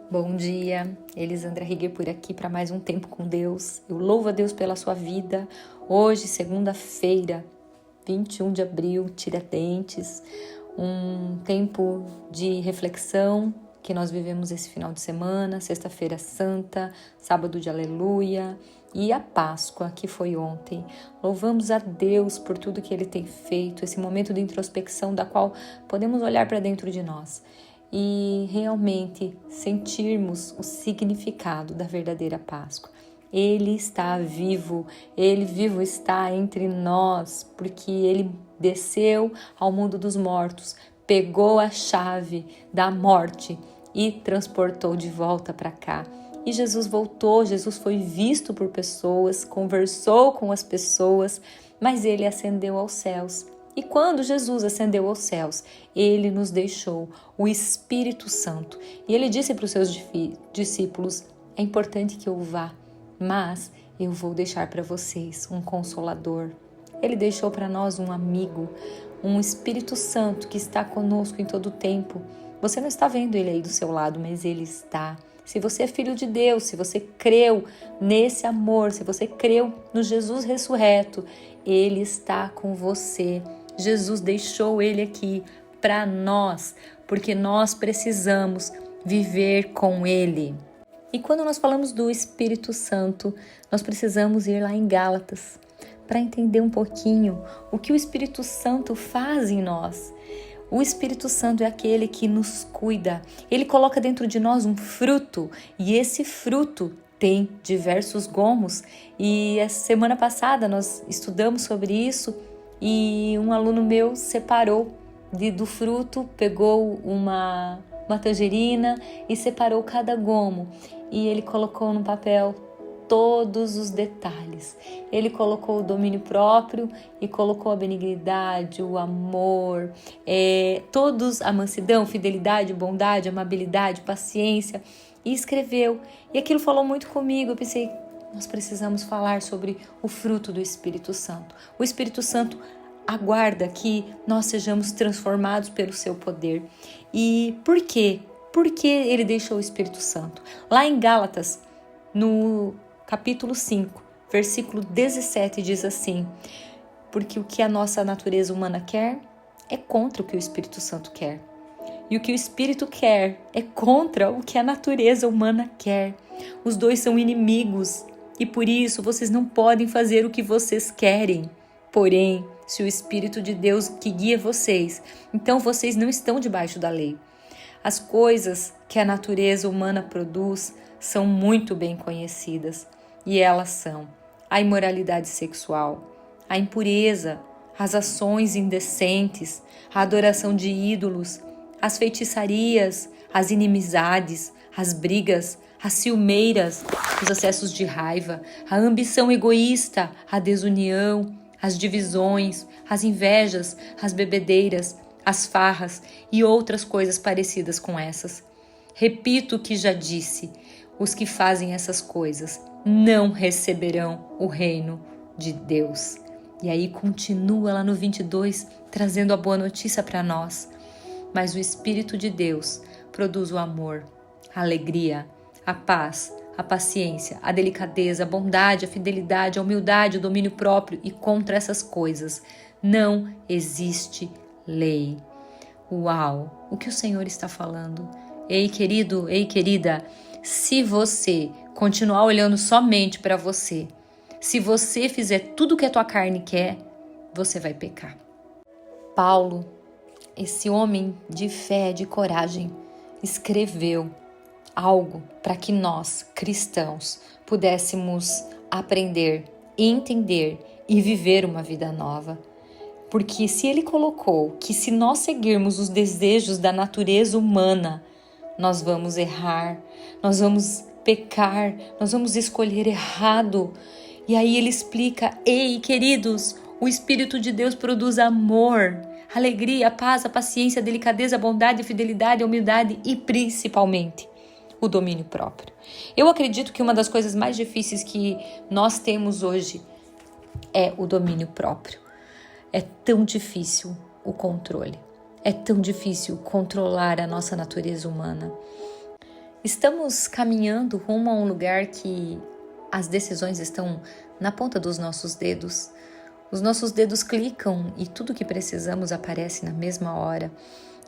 Bom dia, Elisandra Riguer por aqui para mais um Tempo com Deus. Eu louvo a Deus pela sua vida. Hoje, segunda-feira, 21 de abril, Tiradentes, um tempo de reflexão que nós vivemos esse final de semana, sexta-feira santa, sábado de aleluia e a Páscoa que foi ontem. Louvamos a Deus por tudo que Ele tem feito, esse momento de introspecção da qual podemos olhar para dentro de nós e realmente sentirmos o significado da verdadeira Páscoa. Ele está vivo, Ele vivo está entre nós, porque Ele desceu ao mundo dos mortos, pegou a chave da morte e transportou de volta para cá. E Jesus voltou, Jesus foi visto por pessoas, conversou com as pessoas, mas Ele ascendeu aos céus. E quando Jesus ascendeu aos céus, Ele nos deixou o Espírito Santo. E Ele disse para os seus discípulos, é importante que eu vá, mas eu vou deixar para vocês um Consolador. Ele deixou para nós um amigo, um Espírito Santo que está conosco em todo o tempo. Você não está vendo Ele aí do seu lado, mas Ele está. Se você é filho de Deus, se você creu nesse amor, se você creu no Jesus ressurreto, Ele está com você. Jesus deixou Ele aqui para nós, porque nós precisamos viver com Ele. E quando nós falamos do Espírito Santo, nós precisamos ir lá em Gálatas para entender um pouquinho o que o Espírito Santo faz em nós. O Espírito Santo é aquele que nos cuida. Ele coloca dentro de nós um fruto e esse fruto tem diversos gomos. E a semana passada nós estudamos sobre isso e um aluno meu separou do fruto, pegou uma tangerina e separou cada gomo. E ele colocou no papel todos os detalhes. Ele colocou o domínio próprio e colocou a benignidade, o amor, a mansidão, fidelidade, bondade, amabilidade, paciência, e escreveu. E aquilo falou muito comigo. Eu pensei, nós precisamos falar sobre o fruto do Espírito Santo. O Espírito Santo aguarda que nós sejamos transformados pelo seu poder. E por quê? Por que ele deixou o Espírito Santo? Lá em Gálatas, no capítulo 5, versículo 17, diz assim: porque o que a nossa natureza humana quer é contra o que o Espírito Santo quer. E o que o Espírito quer é contra o que a natureza humana quer. Os dois são inimigos e por isso vocês não podem fazer o que vocês querem. Porém, se o Espírito de Deus que guia vocês, então vocês não estão debaixo da lei. As coisas que a natureza humana produz são muito bem conhecidas. E elas são a imoralidade sexual, a impureza, as ações indecentes, a adoração de ídolos, as feitiçarias, as inimizades, as brigas, as ciumeiras, os acessos de raiva, a ambição egoísta, a desunião, as divisões, as invejas, as bebedeiras, as farras e outras coisas parecidas com essas. Repito o que já disse, os que fazem essas coisas não receberão o reino de Deus. E aí continua lá no 22, trazendo a boa notícia para nós. Mas o Espírito de Deus produz o amor, a alegria, a paz, a paciência, a delicadeza, a bondade, a fidelidade, a humildade, o domínio próprio, e contra essas coisas não existe lei. Uau! O que o Senhor está falando? Ei, querido, ei, querida, se você continuar olhando somente para você, se você fizer tudo o que a tua carne quer, você vai pecar. Paulo, esse homem de fé, de coragem, escreveu algo para que nós, cristãos, pudéssemos aprender, entender e viver uma vida nova. Porque se ele colocou que se nós seguirmos os desejos da natureza humana, nós vamos errar, nós vamos pecar, nós vamos escolher errado. E aí ele explica, ei, queridos, o Espírito de Deus produz amor, alegria, paz, a paciência, a delicadeza, a bondade, a fidelidade, a humildade e principalmente o domínio próprio. Eu acredito que uma das coisas mais difíceis que nós temos hoje é o domínio próprio. É tão difícil o controle. É tão difícil controlar a nossa natureza humana. Estamos caminhando rumo a um lugar que as decisões estão na ponta dos nossos dedos. Os nossos dedos clicam e tudo que precisamos aparece na mesma hora.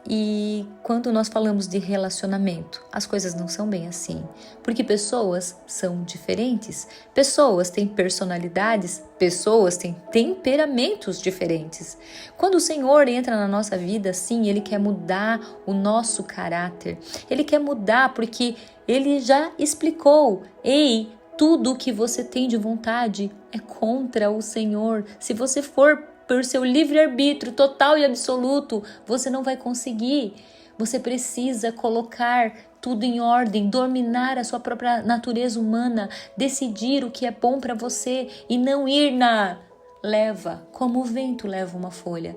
E quando nós falamos de relacionamento, as coisas não são bem assim, porque pessoas são diferentes, pessoas têm personalidades, pessoas têm temperamentos diferentes. Quando o Senhor entra na nossa vida, sim, Ele quer mudar o nosso caráter, Ele quer mudar porque Ele já explicou: ei, tudo o que você tem de vontade é contra o Senhor. Se você for por seu livre-arbítrio total e absoluto, você não vai conseguir. Você precisa colocar tudo em ordem, dominar a sua própria natureza humana, decidir o que é bom para você e não ir na leva, como o vento leva uma folha.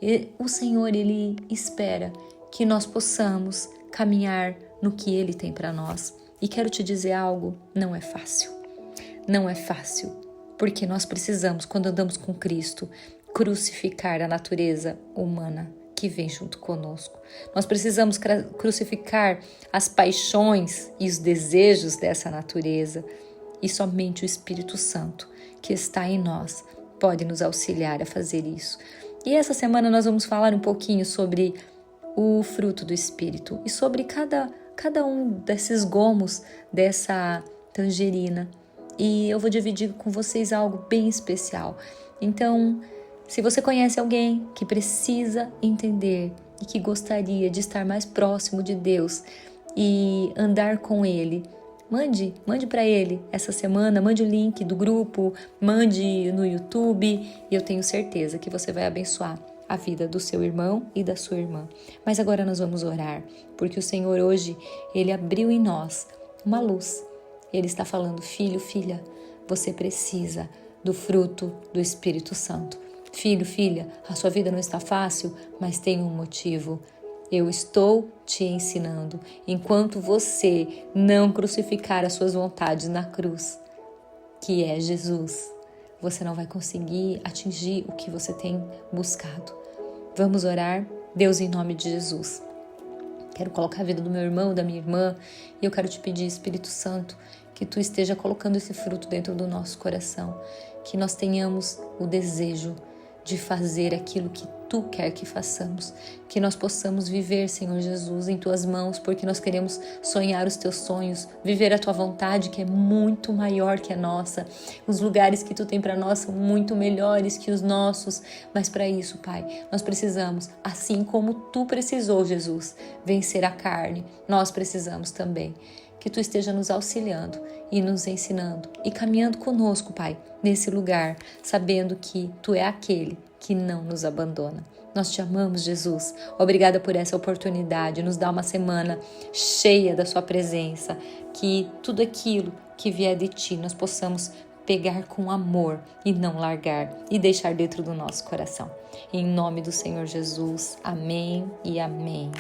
E o Senhor, Ele espera que nós possamos caminhar no que Ele tem para nós. E quero te dizer algo, não é fácil. Não é fácil. Porque nós precisamos, quando andamos com Cristo, crucificar a natureza humana que vem junto conosco. Nós precisamos crucificar as paixões e os desejos dessa natureza. E somente o Espírito Santo, que está em nós, pode nos auxiliar a fazer isso. E essa semana nós vamos falar um pouquinho sobre o fruto do Espírito e sobre cada um desses gomos dessa tangerina. E eu vou dividir com vocês algo bem especial. Então, se você conhece alguém que precisa entender e que gostaria de estar mais próximo de Deus e andar com Ele, mande para ele essa semana, mande o link do grupo, mande no YouTube e eu tenho certeza que você vai abençoar a vida do seu irmão e da sua irmã. Mas agora nós vamos orar, porque o Senhor hoje, Ele abriu em nós uma luz. Ele está falando: filho, filha, você precisa do fruto do Espírito Santo. Filho, filha, a sua vida não está fácil, mas tem um motivo. Eu estou te ensinando. Enquanto você não crucificar as suas vontades na cruz, que é Jesus, você não vai conseguir atingir o que você tem buscado. Vamos orar? Deus, em nome de Jesus, quero colocar a vida do meu irmão, da minha irmã, e eu quero te pedir, Espírito Santo, que Tu esteja colocando esse fruto dentro do nosso coração, que nós tenhamos o desejo de fazer aquilo que Tu quer que façamos, que nós possamos viver, Senhor Jesus, em Tuas mãos, porque nós queremos sonhar os Teus sonhos, viver a Tua vontade, que é muito maior que a nossa. Os lugares que Tu tem para nós são muito melhores que os nossos, mas para isso, Pai, nós precisamos, assim como Tu precisou, Jesus, vencer a carne, nós precisamos também. Que Tu esteja nos auxiliando e nos ensinando e caminhando conosco, Pai, nesse lugar, sabendo que Tu é aquele que não nos abandona. Nós Te amamos, Jesus. Obrigada por essa oportunidade. Nos dá uma semana cheia da Sua presença. Que tudo aquilo que vier de Ti nós possamos pegar com amor e não largar e deixar dentro do nosso coração. Em nome do Senhor Jesus. Amém e amém.